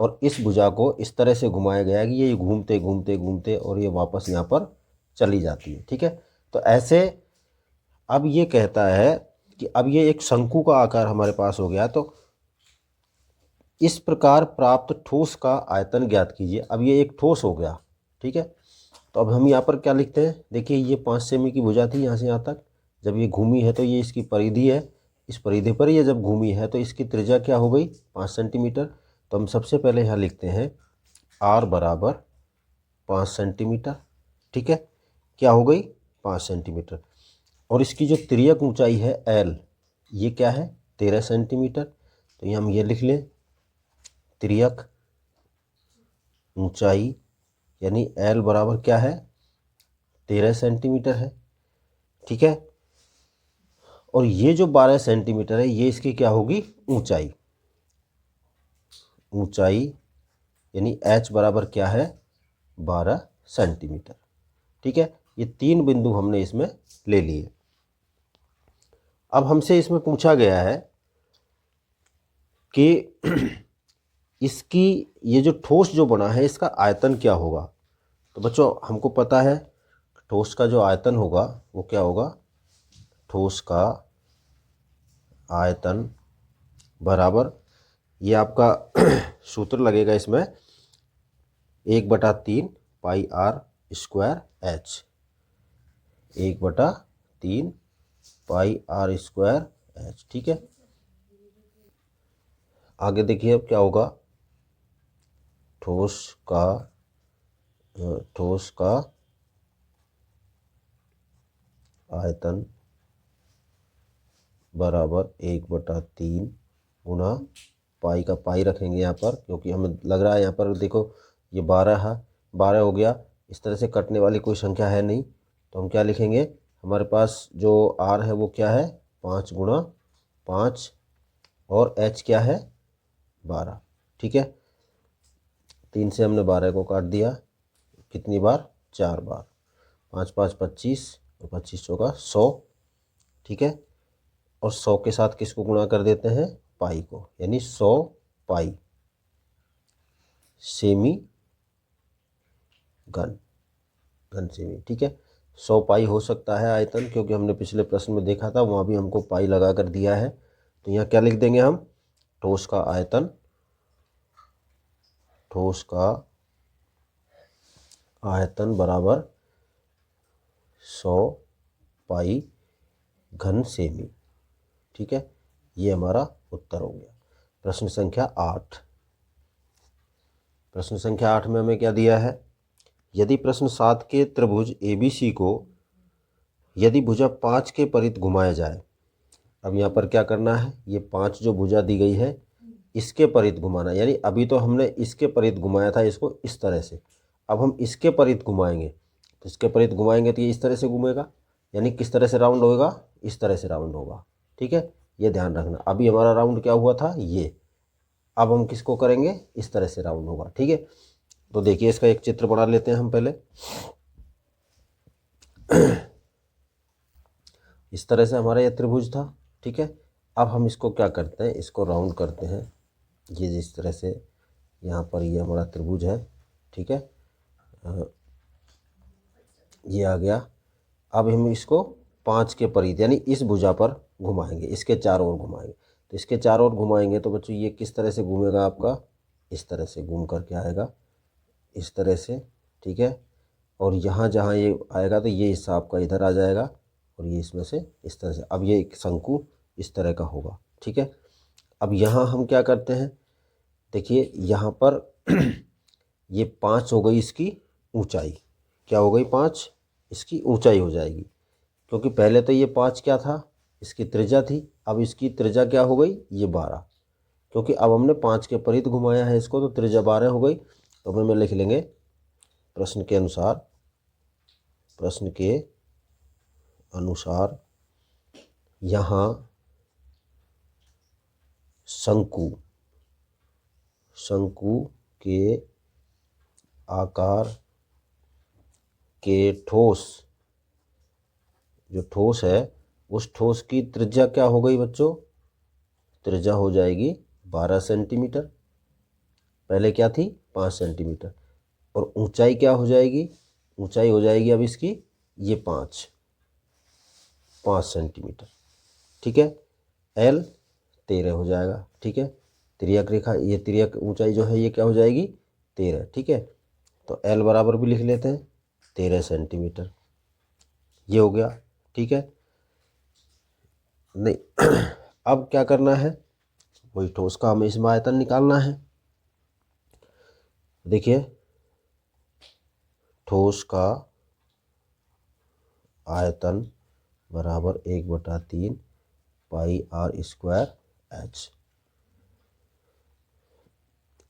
और इस भुजा को इस तरह से घुमाया गया है कि ये घूमते घूमते घूमते और ये वापस यहाँ पर चली जाती है। ठीक है, तो ऐसे अब ये कहता है कि अब ये एक शंकु का आकार हमारे पास हो गया, तो इस प्रकार प्राप्त ठोस का आयतन ज्ञात कीजिए। अब ये एक ठोस हो गया। ठीक है, तो अब हम यहाँ पर क्या लिखते हैं, देखिए ये 5 सेमी की भुजा थी यहाँ से यहाँ तक, जब ये घूमी है तो ये इसकी परिधि है, इस परिधि पर ये जब घूमी है तो इसकी त्रिज्या क्या हो गई 5 सेंटीमीटर। तो हम सबसे पहले यहाँ लिखते हैं r बराबर 5 सेंटीमीटर। ठीक है, क्या हो गई 5 सेंटीमीटर। और इसकी जो तिर्यक ऊंचाई है l, ये क्या है 13 सेंटीमीटर। तो ये हम ये लिख लें, तिर्यक ऊंचाई यानी l बराबर क्या है 13 सेंटीमीटर है। ठीक है, और ये जो 12 सेंटीमीटर है ये इसकी क्या होगी ऊंचाई, ऊंचाई यानी h बराबर क्या है 12 सेंटीमीटर। ठीक है, ये 3 बिंदु हमने इसमें ले लिए। अब हमसे इसमें पूछा गया है कि इसकी ये जो ठोस जो बना है इसका आयतन क्या होगा। तो बच्चों हमको पता है ठोस का जो आयतन होगा वो क्या होगा, ठोस का आयतन बराबर, ये आपका सूत्र लगेगा इसमें 1/3 pi R square H, 1/3 pi R square H. ठीक है, आगे देखिए अब क्या होगा, ठोस का आयतन बराबर 1/3 गुना पाई का पाई रखेंगे यहाँ पर, क्योंकि हमें लग रहा है यहाँ पर देखो ये 12 है, 12 हो गया, इस तरह से कटने वाली कोई संख्या है नहीं। तो हम क्या लिखेंगे, हमारे पास जो r है वो क्या है 5 गुणा 5 और h क्या है 12। ठीक है, 3 से हमने 12 को काट दिया, कितनी बार 4 बार, 5 5 25 और 25 चौका 100। ठीक है, और 100 के साथ किसको गुणा कर देते हैं पाई को, यानी 100 पाई सेमी घन सेमी। ठीक है, 100 पाई हो सकता है आयतन, क्योंकि हमने पिछले प्रश्न में देखा था वहाँ भी हमको पाई लगा कर दिया है। तो यहाँ क्या लिख देंगे हम, ठोस का आयतन, ठोस का आयतन बराबर 100 पाई घन सेमी। ठीक है, ये हमारा उत्तर हो गया। प्रश्न संख्या 8। प्रश्न संख्या 8 में हमें क्या दिया है, यदि प्रश्न 7 के त्रिभुज ABC को यदि भुजा 5 के परित घुमाया जाए। अब यहाँ पर क्या करना है, ये 5 जो भुजा दी गई है इसके परित घुमाना, यानी अभी तो हमने इसके परित घुमाया था इसको इस तरह से, अब हम इसके परित घुमाएंगे। तो इसके परित घुमाएंगे तो ये इस तरह से घूमेगा, यानी किस तरह से राउंड होगा, इस तरह से राउंड होगा। ठीक है, ये ध्यान रखना, अभी हमारा राउंड क्या हुआ था ये, अब हम किसको करेंगे इस तरह से राउंड होगा। ठीक है, तो देखिए इसका एक चित्र बना लेते हैं हम पहले। इस तरह से हमारा ये त्रिभुज था। ठीक है, अब हम इसको क्या करते हैं, इसको राउंड करते हैं। ये जिस तरह से यहाँ पर ये हमारा त्रिभुज है। ठीक है, ये आ गया। अब हम इसको 5 के परिध यानी इस भुजा पर घुमाएंगे, इसके चारों ओर घुमाएंगे। तो इसके चारों ओर घुमाएंगे तो बच्चों ये किस तरह से घूमेगा आपका, इस तरह से घूम कर के आएगा, इस तरह से। ठीक है, और यहाँ जहाँ ये आएगा तो ये हिस्सा आपका इधर आ जाएगा और ये इसमें से इस तरह से। अब ये एक शंकु इस तरह का होगा। ठीक है, अब यहाँ हम क्या करते हैं, देखिए यहाँ पर ये 5 हो गई इसकी ऊंचाई, क्या हो गई 5 इसकी ऊंचाई हो जाएगी, क्योंकि पहले तो ये 5 क्या था इसकी त्रिज्या थी, अब इसकी त्रिज्या क्या हो गई ये 12, क्योंकि अब हमने 5 के परिध घुमाया है इसको, तो त्रिज्या 12 हो गई। तो हमें लिख लेंगे प्रश्न के अनुसार यहाँ शंकु के आकार के ठोस, जो ठोस है उस ठोस की त्रिज्या क्या हो गई बच्चों त्रिज्या हो जाएगी 12 सेंटीमीटर, पहले क्या थी 5 सेंटीमीटर, और ऊंचाई क्या हो जाएगी, ऊंचाई हो जाएगी अब इसकी ये 5 सेंटीमीटर, ठीक है। एल 13 हो जाएगा, ठीक है। तिर्यक रेखा, ये तिर्यक ऊंचाई जो है ये क्या हो जाएगी 13, ठीक है। तो एल बराबर भी लिख लेते हैं 13 सेंटीमीटर, ये हो गया, ठीक है। नहीं अब क्या करना है, वही ठोस का हमें इसमें आयतन निकालना है। देखिए ठोस का आयतन बराबर 1/3 पाई आर स्क्वायर एच,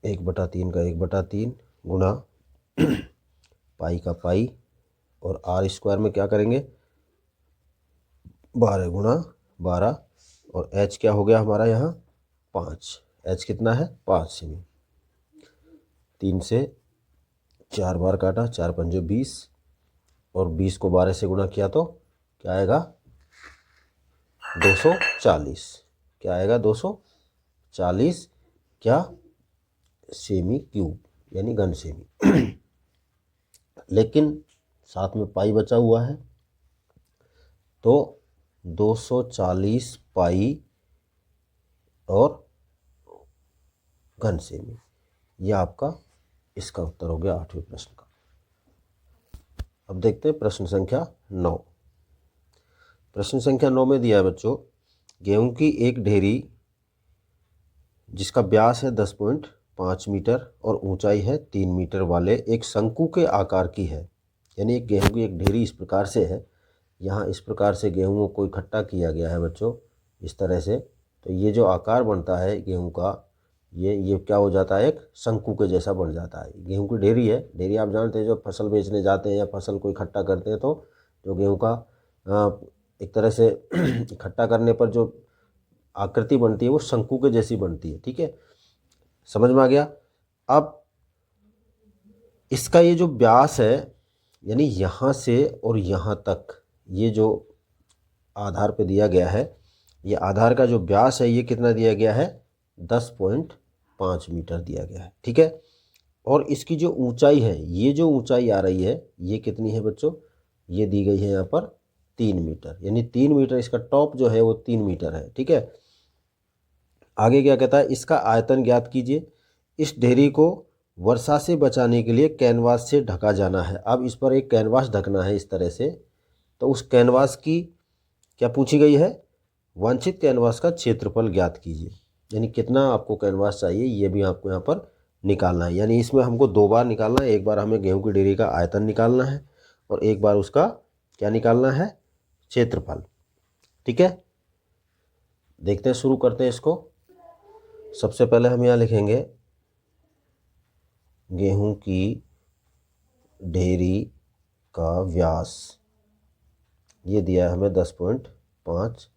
1/3 का 1/3 गुणा पाई का पाई, और आर स्क्वायर में क्या करेंगे 12 गुणा 12, और एच क्या हो गया हमारा यहाँ 5, एच कितना है 5 सेमी। 3 से 4 बार काटा, 4 पंजे 20, और 20 को 12 से गुणा किया तो क्या आएगा 240, क्या आएगा 240 क्या सेमी क्यूब, यानी घन सेमी। लेकिन साथ में पाई बचा हुआ है, तो 240 पाई और घन सेमी, यह आपका इसका उत्तर हो गया 8वें प्रश्न का। अब देखते हैं प्रश्न संख्या 9। प्रश्न संख्या 9 में दिया है बच्चों, गेहूं की एक ढेरी जिसका व्यास है 10.5 मीटर और ऊंचाई है 3 मीटर वाले एक शंकु के आकार की है। यानी एक गेहूं की एक ढेरी इस प्रकार से है, यहाँ इस प्रकार से गेहूं को इकट्ठा किया गया है बच्चों, इस तरह से। तो ये जो आकार बनता है गेहूं का, ये क्या हो जाता है, एक शंकु के जैसा बन जाता है। गेहूं की ढेरी है, ढेरी आप जानते हैं जो फसल बेचने जाते हैं या फसल को इकट्ठा करते हैं, तो जो गेहूं का एक तरह से इकट्ठा करने पर जो आकृति बनती है वो शंकु के जैसी बनती है, ठीक है, समझ में आ गया। अब इसका ये जो व्यास है, यानी यहाँ से और यहाँ तक, ये जो आधार पे दिया गया है, ये आधार का जो व्यास है ये कितना दिया गया है 10.5 मीटर दिया गया है, ठीक है। और इसकी जो ऊंचाई है, ये जो ऊंचाई आ रही है ये कितनी है बच्चों, ये दी गई है यहाँ पर 3 मीटर, यानी 3 मीटर इसका टॉप जो है वो 3 मीटर है, ठीक है। आगे क्या कहता है, इसका आयतन ज्ञात कीजिए। इस ढेरी को वर्षा से बचाने के लिए कैनवास से ढका जाना है। अब इस पर एक कैनवास ढकना है इस तरह से, तो उस कैनवास की क्या पूछी गई है, वांछित कैनवास का क्षेत्रफल ज्ञात कीजिए। यानी कितना आपको कैनवास चाहिए ये भी आपको यहाँ पर निकालना है। यानी इसमें हमको 2 बार निकालना है, एक बार हमें गेहूं की ढेरी का आयतन निकालना है और एक बार उसका क्या निकालना है, क्षेत्रफल, ठीक है। देखते हैं, शुरू करते हैं इसको। सबसे पहले हम यहाँ लिखेंगे गेहूं की ढेरी का व्यास, ये दिया है हमें 10.5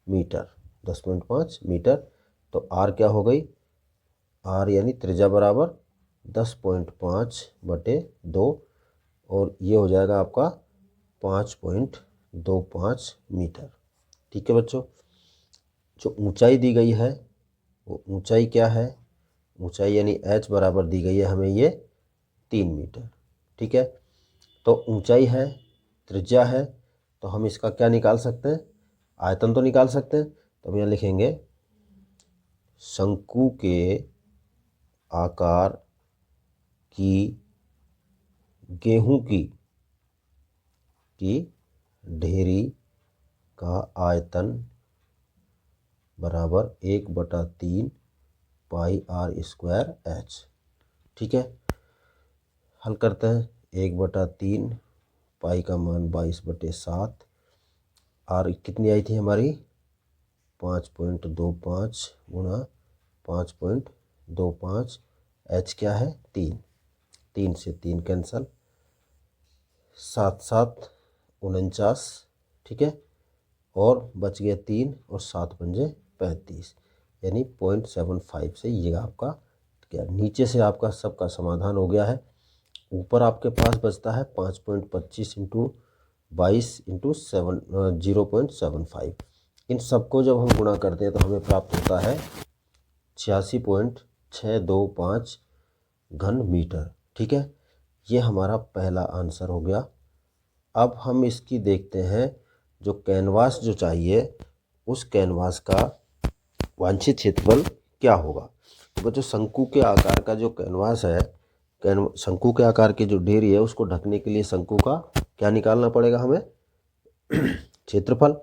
मीटर, 10.5 मीटर। तो आर क्या हो गई, आर यानी त्रिज्या बराबर 10.5/2, और ये हो जाएगा आपका 5.25 मीटर, ठीक है बच्चों। जो ऊंचाई दी गई है वो ऊंचाई क्या है, ऊंचाई यानी एच बराबर दी गई है हमें ये 3 मीटर, ठीक है। तो ऊंचाई है, त्रिज्या है, तो हम इसका क्या निकाल सकते हैं, आयतन तो निकाल सकते हैं। तो हम यहाँ लिखेंगे शंकु के आकार की गेहूं की ढेरी का आयतन बराबर 1/3 पाई आर स्क्वायर एच, ठीक है। हल करते हैं, 1/3 पाई का मान 22/7, आर कितनी आई थी हमारी 5.25 गुणा 5.25, एच क्या है 3, 3 से 3 कैंसल, 7 7 49, ठीक है, और बच गया 3 और 7 पंजे 35, यानी 0.75 से ये आपका क्या, नीचे से आपका सबका समाधान हो गया है। ऊपर आपके पास बचता है 5.25 × 22 × 0.75, इन सबको जब हम गुणा करते हैं तो हमें प्राप्त होता है 86.625 घन मीटर। ठीक है, ये हमारा पहला आंसर हो गया। अब हम इसकी देखते हैं जो कैनवास जो चाहिए उस कैनवास का वांछित क्षेत्रफल क्या होगा। तो बच्चों शंकु के आकार का जो कैनवास है, शंकु के आकार की जो ढेरी है उसको ढकने के लिए शंकु का क्या निकालना पड़ेगा हमें, क्षेत्रफल।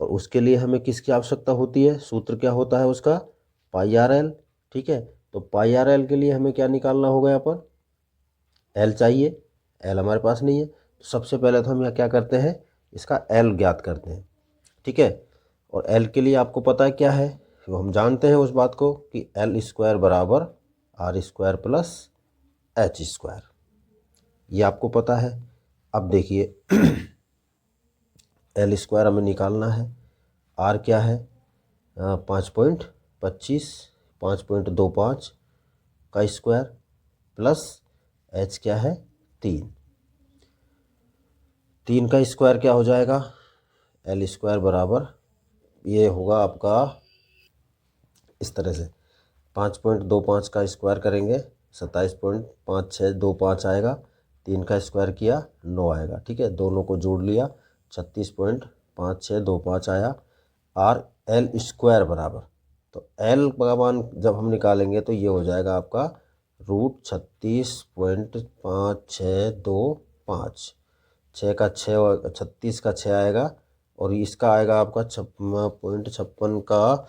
और उसके लिए हमें किसकी आवश्यकता होती है, सूत्र क्या होता है उसका, पाई आर एल। ठीक है, तो पाई आर एल के लिए हमें क्या निकालना होगा, यहाँ पर एल चाहिए, एल हमारे पास नहीं है। तो सबसे पहले तो हम यहाँ क्या करते हैं, इसका एल ज्ञात करते हैं। ठीक है, और एल के लिए आपको पता है क्या है, तो हम जानते हैं उस बात को कि एल स्क्वायर बराबर R square plus H square, ये आपको पता है। अब देखिए एल स्क्वायर हमें निकालना है, आर क्या है 5.25 5.25 का स्क्वायर प्लस एच क्या है 3 का स्क्वायर क्या हो जाएगा, एल स्क्वायर बराबर ये होगा आपका इस तरह से 5.25 का स्क्वायर करेंगे 27.5625 आएगा, 3 का स्क्वायर किया 9 आएगा। ठीक है, दोनों को जोड़ लिया 36.5625 आया। आर एल स्क्वायर बराबर, तो एल का मान जब हम निकालेंगे तो ये हो जाएगा आपका √36.5625, 6 का 6 36 का 6 आएगा, और इसका आएगा आपका 56.56 का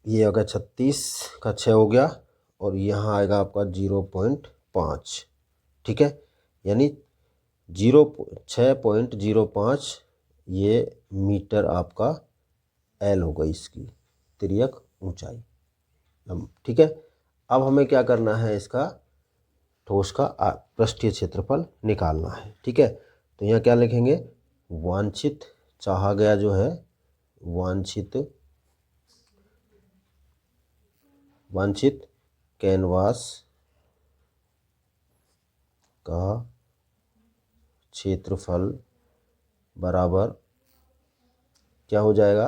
ये हो गया 36 का 6 हो गया, और यहाँ आएगा आपका 0.5। ठीक है, यानी 6.05 ये मीटर आपका एल होगा इसकी तिर्यक ऊंचाई। ठीक है, अब हमें क्या करना है, इसका ठोस का पृष्ठीय क्षेत्रफल निकालना है। ठीक है, तो यहाँ क्या लिखेंगे, वांछित चाहा गया जो है वांछित कैनवास का क्षेत्रफल बराबर क्या हो जाएगा,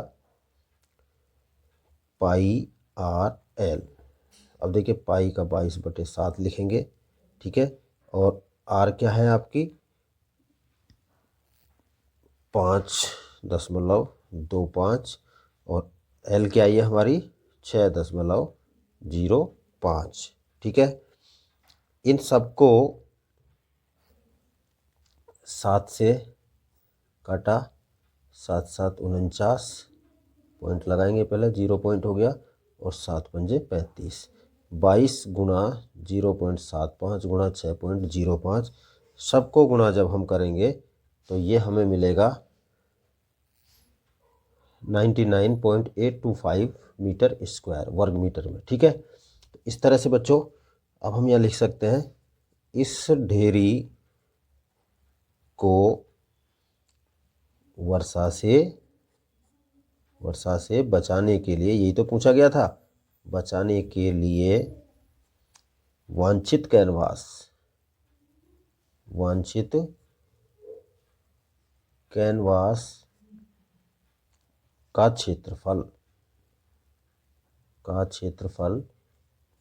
पाई आर एल। अब देखिए पाई का 22/7 लिखेंगे। ठीक है, और आर क्या है आपकी 5.25, और एल क्या है हमारी 6.05। ठीक है, इन सबको 7 से काटा, 7 7 49 पॉइंट लगाएंगे, पहले 0 पॉइंट हो गया, और 7 पंजे 35, 22 गुणा 0.75 गुणा 6.05, सबको गुणा जब हम करेंगे तो ये हमें मिलेगा 99.825 मीटर स्क्वायर वर्ग मीटर में। ठीक है, तो इस तरह से बच्चों अब हम यहाँ लिख सकते हैं, इस ढेरी को वर्षा से बचाने के लिए, यही तो पूछा गया था, बचाने के लिए वांछित कैनवास का क्षेत्रफल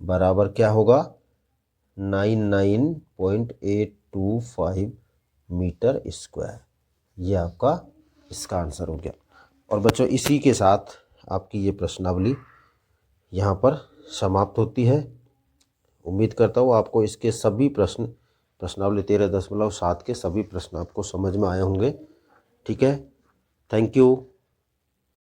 बराबर क्या होगा 99.825 मीटर स्क्वायर। ये आपका इसका आंसर हो गया। और बच्चों इसी के साथ आपकी ये प्रश्नावली यहाँ पर समाप्त होती है। उम्मीद करता हूँ आपको इसके सभी प्रश्नावली 13.7 के सभी प्रश्न आपको समझ में आए होंगे। ठीक है, थैंक यू।